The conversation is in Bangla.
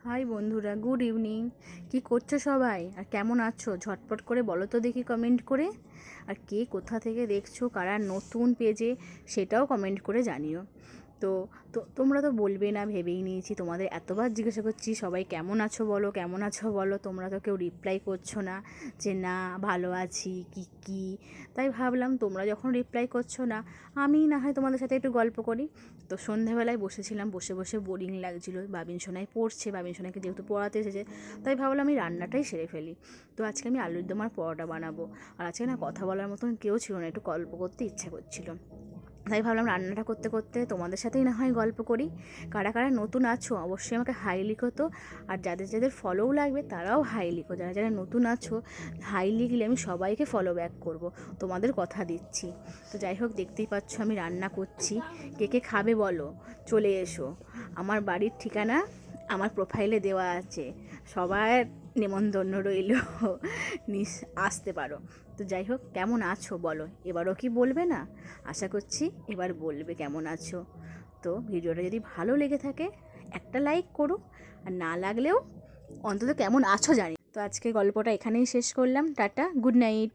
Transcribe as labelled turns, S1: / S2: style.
S1: হাই বন্ধুরা, গুড ইভিনিং। কি করছো সবাই আর কেমন আছো? ঝটপট করে বলো তো দেখি কমেন্ট করে। আর কে কোথা থেকে দেখছো, কারা নতুন পেজে, সেটাও কমেন্ট করে জানিও। তো তো তোমরা তো বলবে না ভেবেই নিয়েছি, তোমাদের এতবার জিজ্ঞাসা করছি সবাই কেমন আছো বলো, কেমন আছো বলো, তোমরা তো কেউ রিপ্লাই করছো না যে না ভালো আছি কি। তাই ভাবলাম তোমরা যখন রিপ্লাই করছো না, আমি না হয় তোমাদের সাথে একটু গল্প করি। তো সন্ধ্যাবেলায় বসেছিলাম, বসে বসে বোরিং লাগছিলো, বাবিন সোনাই পড়ছে, বাবিন সোনাইকে যেহেতু পড়াতে এসেছে, তাই ভাবলাম আমি রান্নাটাই সেরে ফেলি। তো আজকে আমি আলুর দম আর পরোটা বানাবো। আর আজকে না কথা বলার মতন কেউ ছিল না, একটু গল্প করতে ইচ্ছা করছিল। তাই ভাবলাম রান্নাটা করতে করতে তোমাদের সাথেই না হয় গল্প করি। কারা কারা নতুন আছো অবশ্যই আমাকে হাই লিখো তো। আর যাদের যাদের ফলোও লাগবে তারাও হাই লিখো। যারা যারা নতুন আছো হাই লিখলে আমি সবাইকে ফলো ব্যাক করবো, তোমাদের কথা দিচ্ছি। তো যাই হোক, দেখতেই পাচ্ছ আমি রান্না করছি। কে কে খাবে বলো, চলে এসো। আমার বাড়ির ঠিকানা আমার প্রোফাইলে দেওয়া আছে, সবার নেমন্তন্ন রইল, আসতে পারো। তো যাই হোক, কেমন আছো বলো, এবারও কি বলবে না? আশা করছি এবার বলবে কেমন আছো। তো ভিডিওটা যদি ভালো লেগে থাকে একটা লাইক করো, আর না লাগলেও অন্তত কেমন আছো জানি। তো আজকে গল্পটা এখানেই শেষ করলাম। Tata, good night.